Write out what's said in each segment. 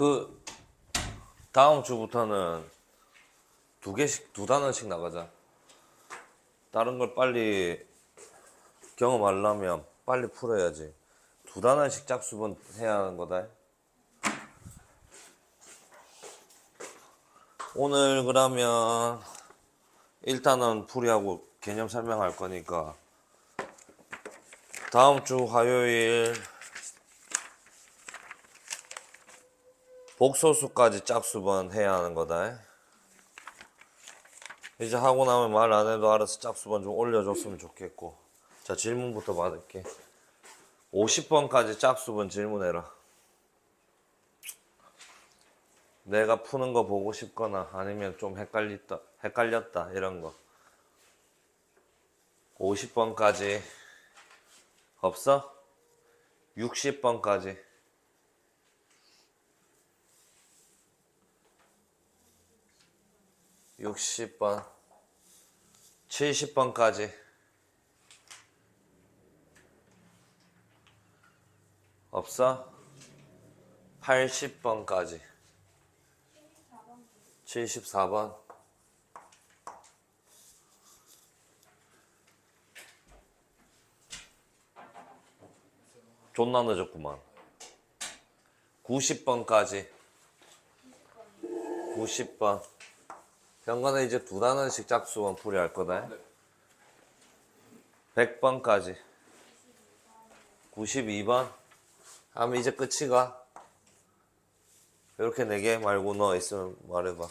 그 다음 주부터는 두 단원씩 나가자. 다른 걸 빨리 경험하려면 빨리 풀어야지. 두 단원씩 짝수번 해야 하는 거다. 오늘 그러면 일단은 풀이하고 개념 설명할 거니까 다음 주 화요일 복소수까지 짝수번 해야 하는 거다. 이제 하고 나면 말 안 해도 알아서 짝수번 좀 올려줬으면 좋겠고. 자, 질문부터 받을게. 50번까지 짝수번 질문해라. 내가 푸는 거 보고 싶거나 아니면 좀 헷갈렸다 이런 거. 50번까지 없어? 60번까지 60번 70번까지 없어? 80번까지 74번 존나 늦었구만. 90번까지 90번 현관에 이제 두 단원씩 짝수번 풀이할 거다. 100번까지 92번 하면 이제 끝이가. 이렇게 4개 말고 너 있으면 말해봐.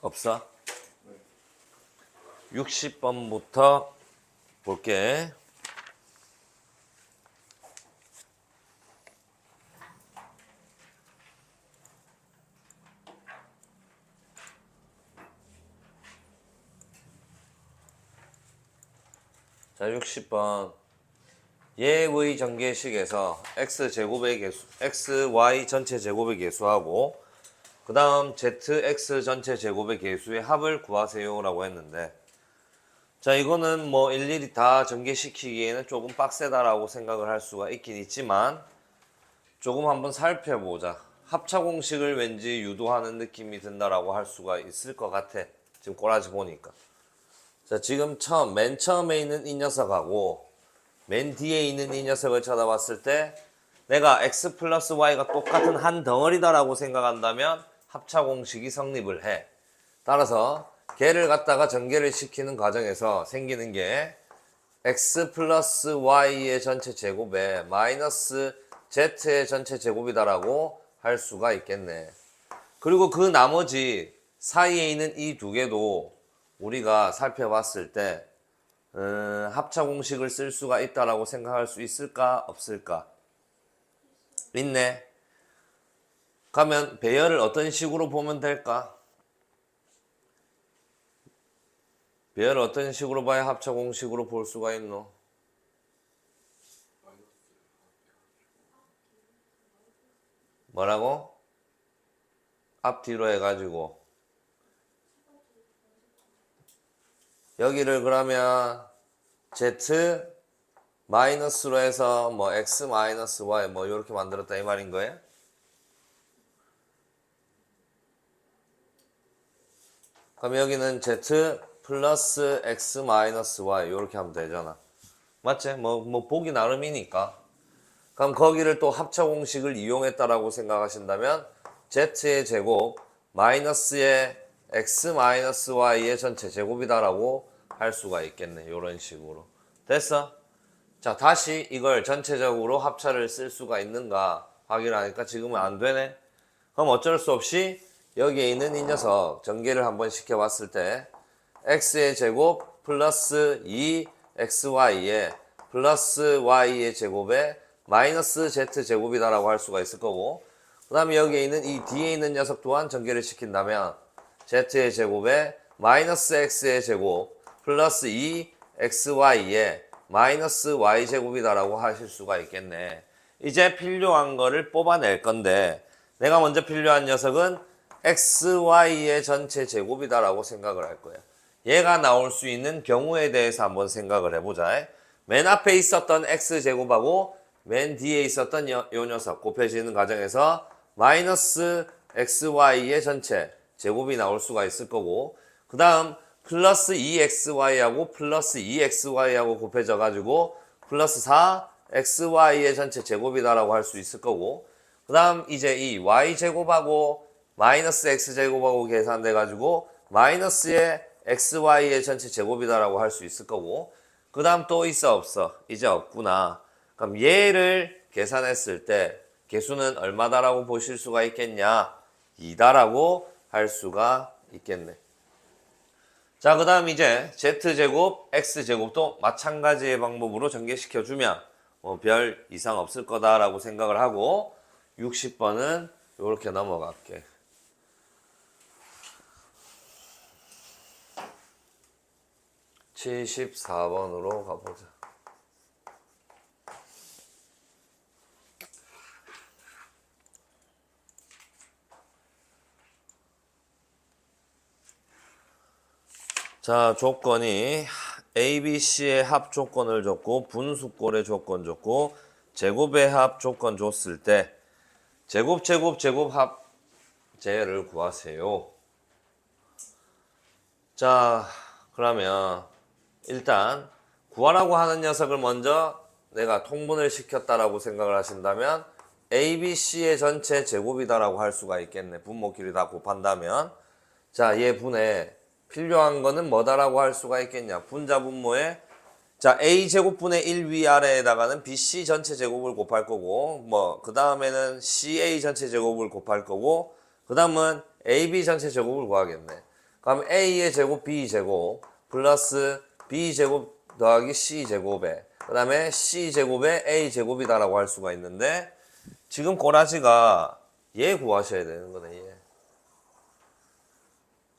없어? 60번부터 볼게. 자, 60번. 예의 전개식에서 x제곱의 개수, xy 전체 제곱의 개수하고 그 다음 zx 전체 제곱의 개수의 합을 구하세요 라고 했는데, 자, 이거는 뭐 일일이 다 전개시키기에는 조금 빡세다라고 생각을 할 수가 있긴 있지만 조금 한번 살펴보자. 합차 공식을 왠지 유도하는 느낌이 든다라고 할 수가 있을 것 같아. 지금 꼬라지 보니까. 자, 지금 맨 처음에 있는 이 녀석하고 맨 뒤에 있는 이 녀석을 쳐다봤을 때 내가 x 플러스 y가 똑같은 한 덩어리다라고 생각한다면 합차 공식이 성립을 해. 따라서 걔를 갖다가 전개를 시키는 과정에서 생기는 게 x 플러스 y의 전체 제곱에 마이너스 z의 전체 제곱이다라고 할 수가 있겠네. 그리고 그 나머지 사이에 있는 이 두 개도 우리가 살펴봤을 때 합차 공식을 쓸 수가 있다라고 생각할 수 있을까 없을까? 있네. 그러면 배열을 어떤 식으로 보면 될까? 배열을 어떤 식으로 봐야 합차 공식으로 볼 수가 있노? 뭐라고? 앞뒤로 해가지고 여기를 그러면 z 마이너스로 해서 뭐 x 마이너스 y 뭐 이렇게 만들었다 이 말인 거예요? 그럼 여기는 z 플러스 x 마이너스 y 이렇게 하면 되잖아. 맞지? 뭐 보기 나름이니까. 그럼 거기를 또 합차 공식을 이용했다라고 생각하신다면 z의 제곱 마이너스의 x 마이너스 y의 전체 제곱이다라고 할 수가 있겠네. 이런 식으로. 됐어? 자, 다시 이걸 전체적으로 합차를 쓸 수가 있는가 확인하니까 지금은 안 되네. 그럼 어쩔 수 없이 여기에 있는 이 녀석 전개를 한번 시켜봤을 때 x의 제곱 플러스 2xy의 플러스 y의 제곱에 마이너스 z 제곱이다라고 할 수가 있을 거고, 그 다음에 여기에 있는 이 뒤에 있는 녀석 또한 전개를 시킨다면 z의 제곱에 마이너스 x의 제곱 플러스 2xy의 마이너스 y제곱이다라고 하실 수가 있겠네. 이제 필요한 거를 뽑아낼 건데 내가 먼저 필요한 녀석은 xy의 전체 제곱이다라고 생각을 할 거야. 얘가 나올 수 있는 경우에 대해서 한번 생각을 해보자. 맨 앞에 있었던 x제곱하고 맨 뒤에 있었던 요 녀석 곱해지는 과정에서 마이너스 xy의 전체 제곱이 나올 수가 있을 거고, 그 다음 플러스 2xy하고 플러스 2xy하고 곱해져 가지고 플러스 4xy의 전체 제곱이다라고 할 수 있을 거고, 그 다음 이제 이 y제곱하고 마이너스 x제곱하고 계산돼 가지고 마이너스의 xy의 전체 제곱이다라고 할 수 있을 거고, 그 다음 또 있어 없어? 이제 없구나. 그럼 얘를 계산했을 때 개수는 얼마다라고 보실 수가 있겠냐? 2다라고 할 수가 있겠네. 자, 그 다음 이제 z제곱, x제곱도 마찬가지의 방법으로 전개시켜주면 별 이상 없을 거다라고 생각을 하고, 60번은 이렇게 넘어갈게. (74번으로) 가보자. 자, 조건이 A, B, C의 합 조건을 줬고 분수꼴의 조건 줬고 제곱의 합 조건 줬을 때 제곱 합제를 구하세요. 자, 그러면 일단 구하라고 하는 녀석을 먼저 내가 통분을 시켰다라고 생각을 하신다면 A, B, C의 전체 제곱이다라고 할 수가 있겠네. 분모끼리 다 곱한다면. 자, 얘 분해 필요한 거는 뭐다라고 할 수가 있겠냐. 분자 분모에 자, A제곱분의 1 위아래에다가는 BC 전체 제곱을 곱할 거고, 그 다음에는 CA 전체 제곱을 곱할 거고, 그 다음은 AB 전체 제곱을 구하겠네. 그럼 A의 제곱, B 제곱, 플러스 B 제곱 더하기 C 제곱에, 그 다음에 C 제곱에 A 제곱이다라고 할 수가 있는데, 지금 꼬라지가 얘 구하셔야 되는 거네, 얘.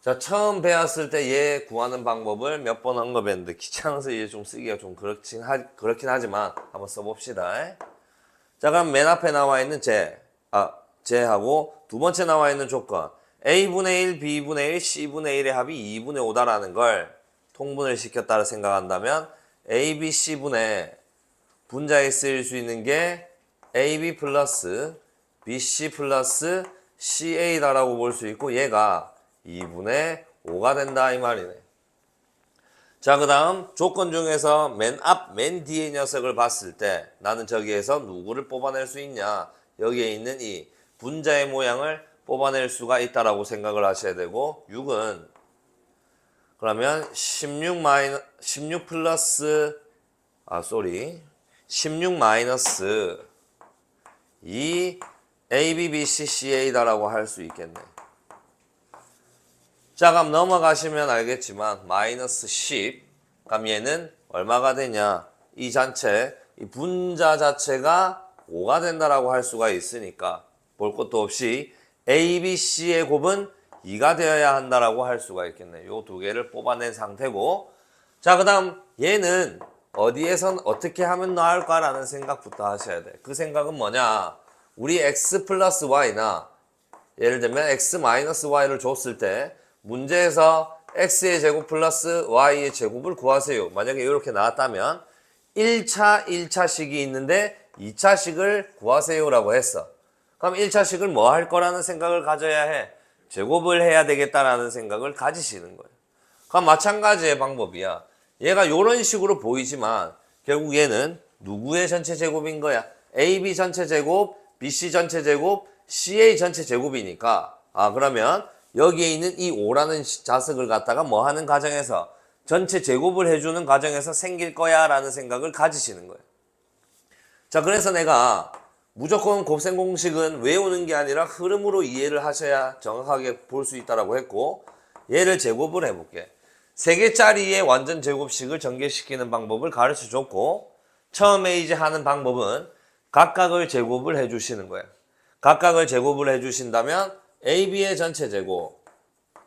자, 처음 배웠을 때 얘 구하는 방법을 몇 번 언급했는데 귀찮아서 얘 좀 쓰기가 좀 그렇긴 하지만 한번 써봅시다. 자, 그럼 맨 앞에 나와 있는 제하고 두 번째 나와 있는 조건 A분의 1, B분의 1, C분의 1의 합이 2분의 5다라는 걸 통분을 시켰다고 생각한다면 A, B, C분의 분자에 쓰일 수 있는 게 AB 플러스 BC 플러스 CA다라고 볼 수 있고 얘가 2분의 5가 된다 이 말이네. 자, 그 다음 조건 중에서 맨 앞, 맨 뒤의 녀석을 봤을 때 나는 저기에서 누구를 뽑아낼 수 있냐. 여기에 있는 이 분자의 모양을 뽑아낼 수가 있다라고 생각을 하셔야 되고 6은 그러면 16 플러스 16 마이너스 2 AB, BC, CA다라고 할 수 있겠네. 자, 그럼 넘어가시면 알겠지만 마이너스 10 그럼 얘는 얼마가 되냐. 이 전체 이 분자 자체가 5가 된다라고 할 수가 있으니까 볼 것도 없이 A, B, C의 곱은 2가 되어야 한다라고 할 수가 있겠네. 요 두 개를 뽑아낸 상태고, 자, 그 다음 얘는 어디에선 어떻게 하면 나을까라는 생각부터 하셔야 돼. 그 생각은 뭐냐. 우리 x 플러스 y나 예를 들면 x 마이너스 y를 줬을 때 문제에서 x의 제곱 플러스 y의 제곱을 구하세요. 만약에 이렇게 나왔다면 1차식이 있는데 2차식을 구하세요라고 했어. 그럼 1차식을 뭐 할 거라는 생각을 가져야 해. 제곱을 해야 되겠다라는 생각을 가지시는 거예요. 그럼 마찬가지의 방법이야. 얘가 이런 식으로 보이지만 결국 얘는 누구의 전체 제곱인 거야? AB 전체 제곱, BC 전체 제곱, CA 전체 제곱이니까 그러면 여기에 있는 이 5라는 자석을 갖다가 뭐 하는 과정에서 전체 제곱을 해주는 과정에서 생길 거야 라는 생각을 가지시는 거예요. 자, 그래서 내가 무조건 곱셈 공식은 외우는 게 아니라 흐름으로 이해를 하셔야 정확하게 볼 수 있다고 했고, 얘를 제곱을 해볼게. 3개짜리의 완전 제곱식을 전개시키는 방법을 가르쳐 줬고, 처음에 이제 하는 방법은 각각을 제곱을 해주시는 거예요. 각각을 제곱을 해주신다면 AB의 전체 제곱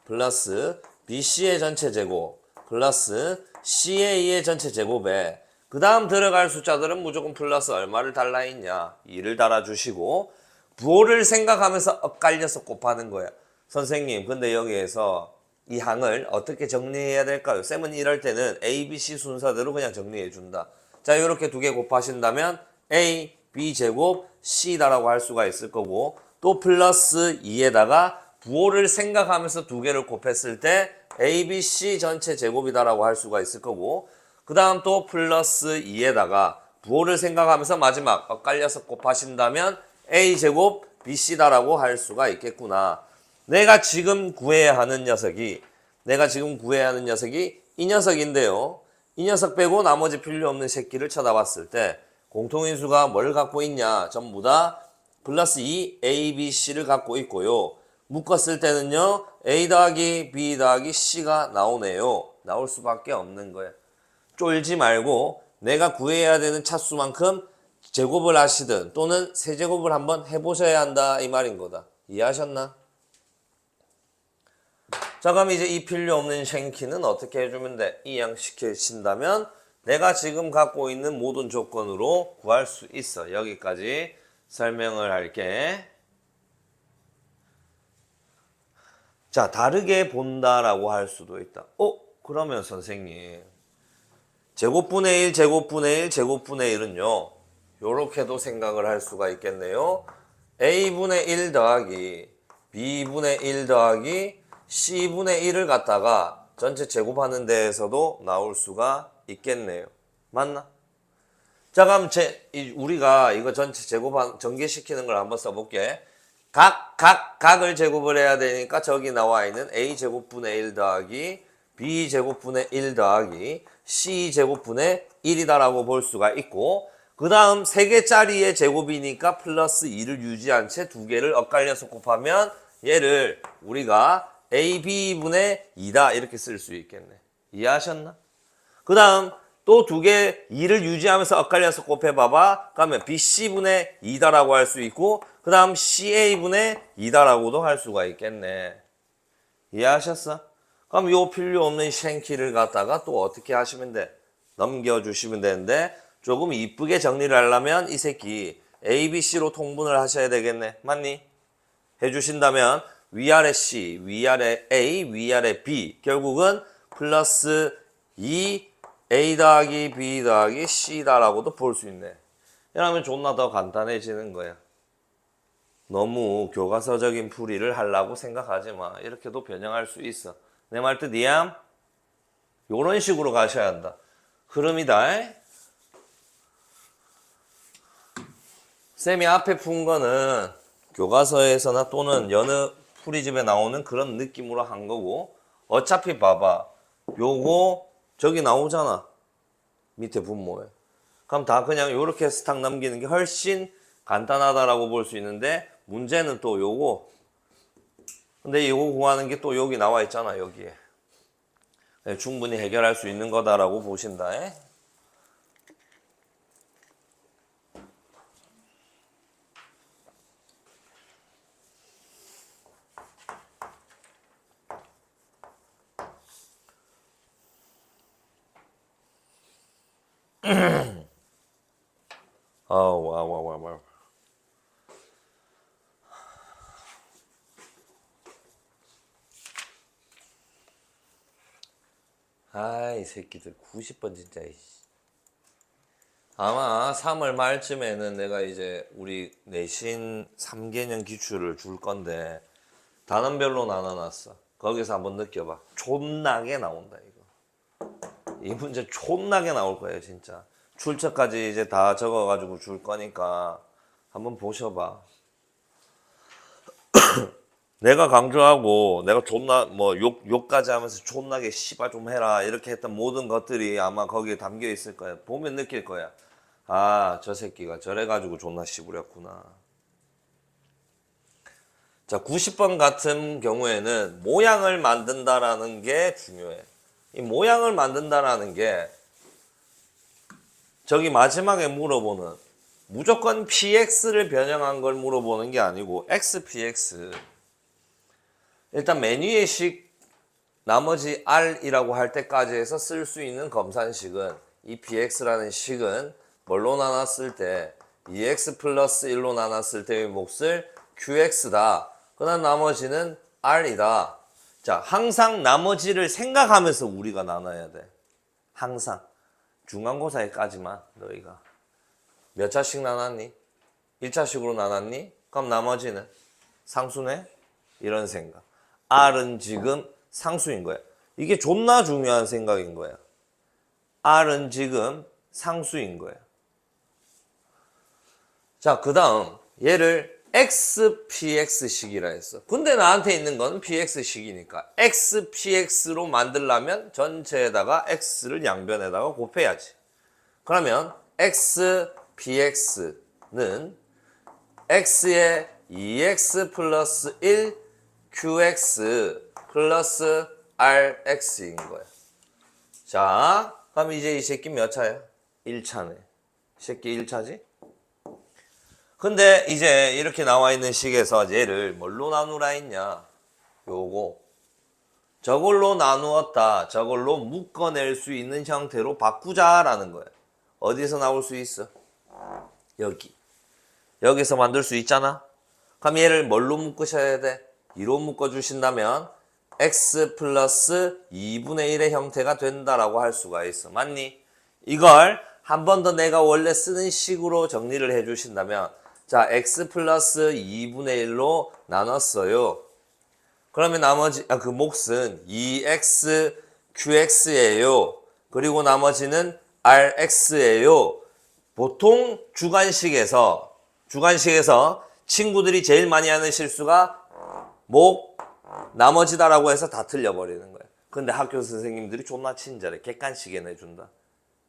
플러스 BC의 전체 제곱 플러스 CA의 전체 제곱에 그 다음 들어갈 숫자들은 무조건 플러스 얼마를 달라 있냐? 2를 달아주시고 부호를 생각하면서 엇갈려서 곱하는 거야. 선생님, 근데 여기에서 이 항을 어떻게 정리해야 될까요? 쌤은 이럴 때는 A, B, C 순서대로 그냥 정리해 준다. 자, 이렇게 두 개 곱하신다면 A, B 제곱 C다라고 할 수가 있을 거고, 또 플러스 2에다가 부호를 생각하면서 두 개를 곱했을 때 A, B, C 전체 제곱이다라고 할 수가 있을 거고, 그 다음 또 플러스 2에다가 부호를 생각하면서 마지막 엇갈려서 곱하신다면 A 제곱 BC다라고 할 수가 있겠구나. 내가 지금 구해야 하는 녀석이 이 녀석인데요. 이 녀석 빼고 나머지 필요 없는 새끼를 쳐다봤을 때 공통인수가 뭘 갖고 있냐? 전부 다 플러스 2 A, B, C를 갖고 있고요. 묶었을 때는요. A 더하기 B 더하기 C가 나오네요. 나올 수밖에 없는 거야. 쫄지 말고 내가 구해야 되는 차수만큼 제곱을 하시든 또는 세제곱을 한번 해보셔야 한다 이 말인 거다. 이해하셨나? 자, 그럼 이제 이 필요 없는 쉔키는 어떻게 해주면 돼? 이양시키신다면 내가 지금 갖고 있는 모든 조건으로 구할 수 있어. 여기까지 설명을 할게. 자, 다르게 본다라고 할 수도 있다. 그러면 선생님 제곱분의 1, 제곱분의 1, 제곱분의 1은요. 요렇게도 생각을 할 수가 있겠네요. A분의 1 더하기 B분의 1 더하기 C분의 1을 갖다가 전체 제곱하는 데에서도 나올 수가 있겠네요. 맞나? 자, 그럼 우리가 이거 전체 전개시키는 걸 한번 써볼게. 각을 제곱을 해야 되니까 저기 나와 있는 A제곱분의 1 더하기 B제곱분의 1 더하기 C제곱분의 1이다라고 볼 수가 있고, 그 다음 3개짜리의 제곱이니까 플러스 2를 유지한 채 2개를 엇갈려서 곱하면 얘를 우리가 AB분의 2다 이렇게 쓸 수 있겠네. 이해하셨나? 그 다음 또 2개 2를 유지하면서 엇갈려서 곱해봐봐. 그러면 BC분의 2다라고 할 수 있고, 그 다음 CA분의 2다라고도 할 수가 있겠네. 이해하셨어? 그럼 요 필요 없는 쉔키를 갖다가 또 어떻게 하시면 돼? 넘겨주시면 되는데, 조금 이쁘게 정리를 하려면 이 새끼 A, B, C로 통분을 하셔야 되겠네. 맞니? 해주신다면 위아래 C, 위아래 A, 위아래 B 결국은 플러스 2 A 더하기 B 더하기 C다라고도 볼 수 있네. 이러면 존나 더 간단해지는 거야. 너무 교과서적인 풀이를 하려고 생각하지 마. 이렇게도 변형할 수 있어. 내 말 뜻 이해함? 요런 식으로 가셔야 한다. 흐름이다. 쌤이 앞에 푼 거는 교과서에서나 또는 여느 풀이집에 나오는 그런 느낌으로 한 거고, 어차피 봐봐. 요거 저기 나오잖아. 밑에 분모에. 그럼 다 그냥 요렇게 스탁 넘기는 게 훨씬 간단하다라고 볼 수 있는데, 문제는 또 요거. 근데 요거 구하는 게 또 여기 나와 있잖아, 여기에. 충분히 해결할 수 있는 거다라고 보신다. 와. 이 새끼들 90번 진짜. 아마 3월 말쯤에는 내가 이제 우리 내신 3개년 기출을 줄 건데 단원별로 나눠놨어. 거기서 한번 느껴봐. 존나게 나온다 이거. 이 문제 존나게 나올 거예요 진짜. 출처까지 이제 다 적어가지고 줄 거니까 한번 보셔봐. 내가 강조하고 내가 존나 뭐 욕까지 하면서 존나게 씨발 좀 해라 이렇게 했던 모든 것들이 아마 거기에 담겨 있을 거야. 보면 느낄 거야. 저 새끼가 저래가지고 존나 씨부렸구나. 자, 90번 같은 경우에는 모양을 만든다라는 게 중요해. 이 모양을 만든다라는 게 저기 마지막에 물어보는 무조건 PX를 변형한 걸 물어보는 게 아니고 XPX. 일단 메뉴의 식 나머지 R이라고 할 때까지 해서 쓸 수 있는 검산식은 이 PX라는 식은 뭘로 나눴을 때 2X 플러스 1로 나눴을 때의 몫을 QX다. 그 다음 나머지는 R이다. 자, 항상 나머지를 생각하면서 우리가 나눠야 돼. 항상. 중간고사에까지만 너희가. 몇 차씩 나눴니? 1차식으로 나눴니? 그럼 나머지는 상수네? 이런 생각. R은 지금 상수인 거야. 이게 존나 중요한 생각인 거야. R은 지금 상수인 거야. 자, 그 다음 얘를 XPX식이라 했어. 근데 나한테 있는 건 PX식이니까 XPX로 만들려면 전체에다가 X를 양변에다가 곱해야지. 그러면 XPX는 X에 2X 플러스 1 QX 플러스 RX인 거야. 자, 그럼 이제 이 새끼 몇 차야? 1차네. 이 새끼 1차지? 근데 이제 이렇게 나와 있는 식에서 얘를 뭘로 나누라 했냐? 요거. 저걸로 나누었다. 저걸로 묶어낼 수 있는 형태로 바꾸자라는 거야. 어디서 나올 수 있어? 여기. 여기서 만들 수 있잖아? 그럼 얘를 뭘로 묶으셔야 돼? 2로 묶어주신다면 x 플러스 2분의 1의 형태가 된다라고 할 수가 있어. 맞니? 이걸 한 번 더 내가 원래 쓰는 식으로 정리를 해주신다면 자, x 플러스 2분의 1로 나눴어요. 그러면 나머지 그 몫은 2x qx예요. 그리고 나머지는 rx예요. 보통 주관식에서 친구들이 제일 많이 하는 실수가 나머지다라고 해서 다 틀려버리는 거야. 근데 학교 선생님들이 존나 친절해. 객관식에 내준다.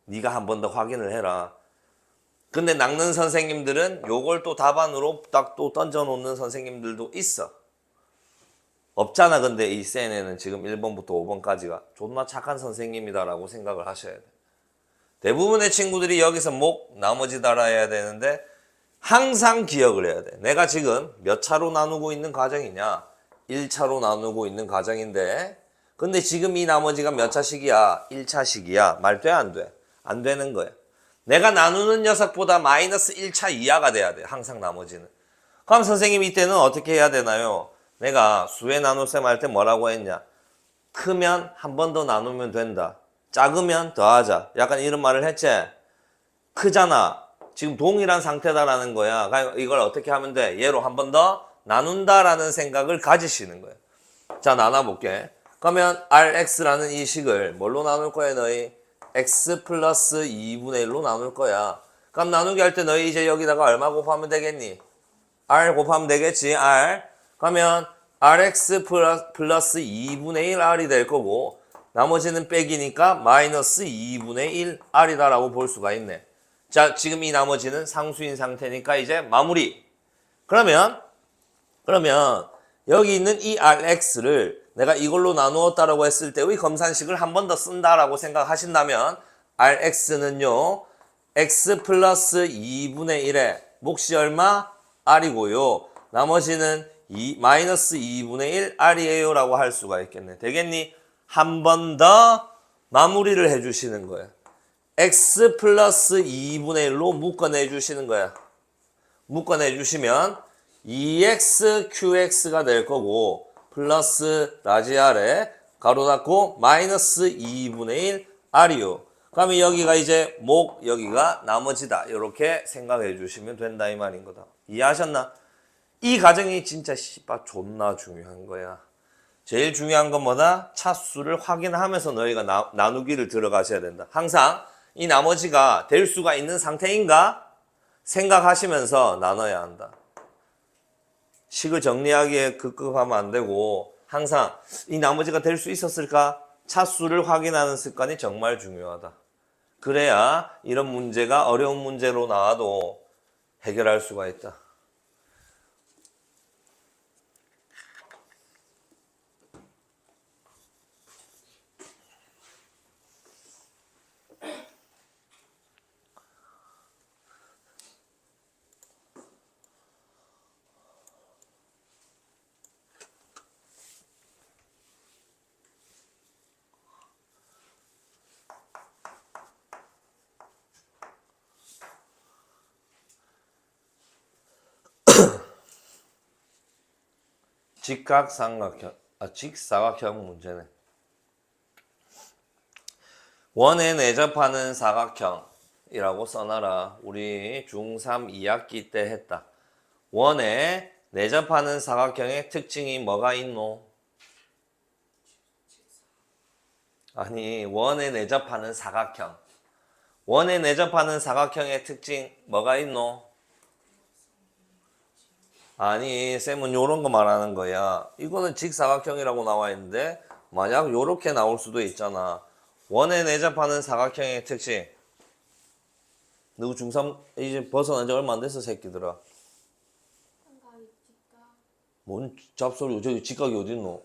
네가 한 번 더 확인을 해라. 근데 낚는 선생님들은 요걸 또 답안으로 딱 또 던져놓는 선생님들도 있어. 없잖아. 근데 이 쌤에는 지금 1번부터 5번까지가 존나 착한 선생님이다라고 생각을 하셔야 돼. 대부분의 친구들이 여기서 나머지 달아야 되는데 항상 기억을 해야 돼. 내가 지금 몇 차로 나누고 있는 과정이냐? 1차로 나누고 있는 과정인데 근데 지금 이 나머지가 몇 차식이야? 1차식이야. 말 돼? 안 돼? 안 되는 거야. 내가 나누는 녀석보다 마이너스 1차 이하가 돼야 돼. 항상 나머지는. 그럼 선생님이 이때는 어떻게 해야 되나요? 내가 수의 나눗셈 할 때 뭐라고 했냐? 크면 한 번 더 나누면 된다. 작으면 더하자. 약간 이런 말을 했지? 크잖아. 지금 동일한 상태다라는 거야. 이걸 어떻게 하면 돼? 얘로 한 번 더 나눈다라는 생각을 가지시는 거예요. 자, 나눠볼게. 그러면 RX라는 이 식을 뭘로 나눌 거야, 너희? X 플러스 2분의 1로 나눌 거야. 그럼 나누기 할 때 너희 이제 여기다가 얼마 곱하면 되겠니? R 곱하면 되겠지, R. 그러면 RX 플러스 2분의 1 R이 될 거고 나머지는 빼기니까 마이너스 2분의 1 R이다라고 볼 수가 있네. 자, 지금 이 나머지는 상수인 상태니까 이제 마무리. 그러면 여기 있는 이 RX를 내가 이걸로 나누었다라고 했을 때의 검산식을 한 번 더 쓴다라고 생각하신다면 RX는요. X 플러스 2분의 1의 몫이 얼마? R이고요. 나머지는 마이너스 2분의 1 R이에요 라고 할 수가 있겠네. 되겠니? 한 번 더 마무리를 해주시는 거예요. X 플러스 2분의 1로 묶어내 주시는 거야. 묶어내 주시면 2x qx가 될 거고 플러스 라지 R에 가로 닫고 마이너스 2분의 1 R이요. 그러면 여기가 이제 여기가 나머지다. 이렇게 생각해 주시면 된다 이 말인 거다. 이해하셨나? 이 과정이 진짜 씨발 존나 중요한 거야. 제일 중요한 건 뭐다? 차수를 확인하면서 너희가 나누기를 들어가셔야 된다. 항상 이 나머지가 될 수가 있는 상태인가? 생각하시면서 나눠야 한다. 식을 정리하기에 급급하면 안 되고 항상 이 나머지가 될 수 있었을까? 차수를 확인하는 습관이 정말 중요하다. 그래야 이런 문제가 어려운 문제로 나와도 해결할 수가 있다. 직각삼각형, 직사각형 문제네. 원에 내접하는 사각형이라고 써놔라. 우리 중3 2학기 때 했다. 원에 내접하는 사각형의 특징이 뭐가 있노? 아니, 원에 내접하는 사각형. 원에 내접하는 사각형의 특징 뭐가 있노? 아니, 쌤은 요런 거 말하는 거야. 이거는 직사각형이라고 나와 있는데 만약 요렇게 나올 수도 있잖아. 원에 내접하는 사각형의 특징. 누구 중3 이제 벗어난 지 얼마 안 됐어, 새끼들아. 뭔 잡소리, 저기 직각이 어딨노?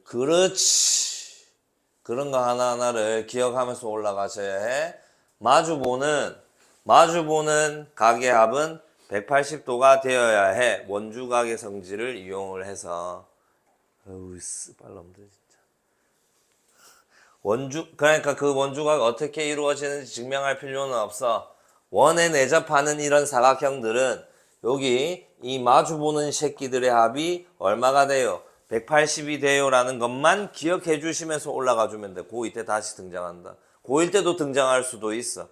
그렇지. 그런 거 하나하나를 기억하면서 올라가셔야 해. 마주보는 각의 합은 180도가 되어야 해. 원주각의 성질을 이용을 해서. 어우, 빨라없네 진짜. 그러니까 그 원주각 어떻게 이루어지는지 증명할 필요는 없어. 원에 내접하는 이런 사각형들은 여기 이 마주보는 새끼들의 합이 얼마가 돼요? 180이 돼요 라는 것만 기억해 주시면서 올라가 주면 돼. 고2 때 다시 등장한다. 고1 때도 등장할 수도 있어.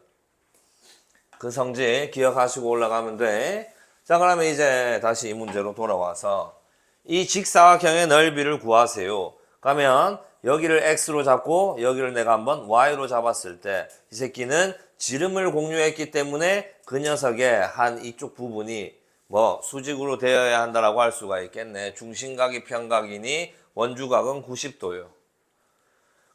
그 성질 기억하시고 올라가면 돼. 자, 그러면 이제 다시 이 문제로 돌아와서 이 직사각형의 넓이를 구하세요. 그러면 여기를 x로 잡고 여기를 내가 한번 y로 잡았을 때 이 새끼는 지름을 공유했기 때문에 그 녀석의 한 이쪽 부분이 뭐 수직으로 되어야 한다라고 할 수가 있겠네. 중심각이 평각이니 원주각은 90도요.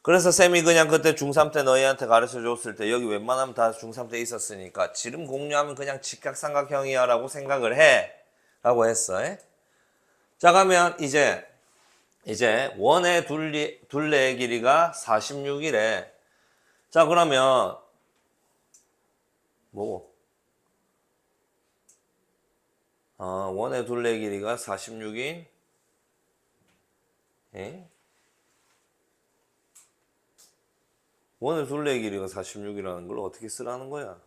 그래서 쌤이 그냥 그때 중3 때 너희한테 가르쳐 줬을 때 여기 웬만하면 다 중3 때 있었으니까 지름 공유하면 그냥 직각삼각형이야 라고 생각을 해 라고 했어. 자, 그러면 이제 원의 둘레의 길이가 46이래. 자, 그러면 뭐 원의 둘레의 길이가 46인 원의 둘레의 길이가 46이라는 걸 어떻게 쓰라는 거야?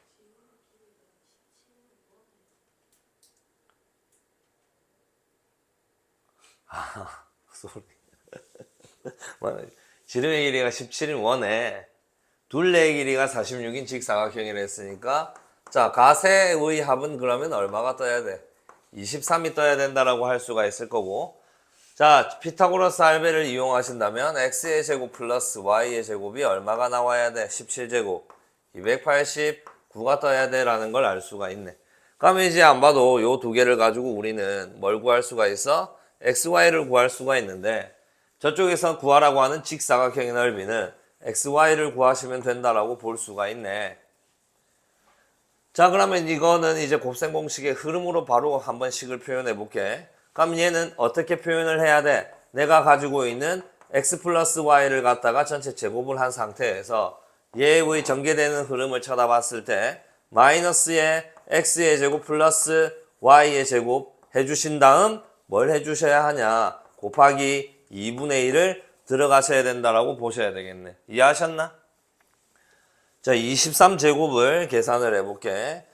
소리. 지름의 길이가 17인 원에 둘레의 길이가 46인 직사각형이라 했으니까 자, 가세의 합은 그러면 얼마가 떠야 돼? 23이 떠야 된다라고 할 수가 있을 거고, 자, 피타고라스 할배를 이용하신다면 x의 제곱 플러스 y의 제곱이 얼마가 나와야 돼? 17제곱 289가 떠야 돼 라는 걸 알 수가 있네. 그러면 이제 안 봐도 요 두 개를 가지고 우리는 뭘 구할 수가 있어? xy를 구할 수가 있는데 저쪽에서 구하라고 하는 직사각형의 넓이는 xy를 구하시면 된다라고 볼 수가 있네. 자, 그러면 이거는 이제 곱셈 공식의 흐름으로 바로 한번 식을 표현해 볼게. 그럼 얘는 어떻게 표현을 해야 돼? 내가 가지고 있는 x 플러스 y를 갖다가 전체 제곱을 한 상태에서 얘의 전개되는 흐름을 쳐다봤을 때 마이너스의 x의 제곱 플러스 y의 제곱 해주신 다음 뭘 해주셔야 하냐? 곱하기 2분의 1을 들어가셔야 된다라고 보셔야 되겠네. 이해하셨나? 자, 23제곱을 계산을 해볼게.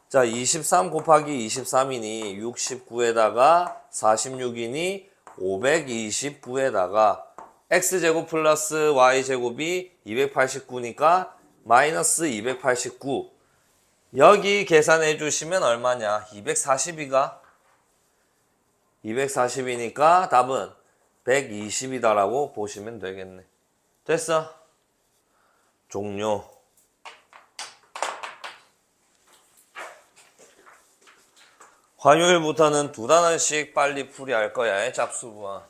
자, 23 곱하기 23이니 69에다가 46이니 529에다가 x제곱 플러스 y제곱이 289니까 마이너스 289. 여기 계산해 주시면 얼마냐? 240이니까 답은 120이다라고 보시면 되겠네. 됐어? 종료. 화요일부터는 2단원씩 빨리 풀이할 거야, 잡수부와.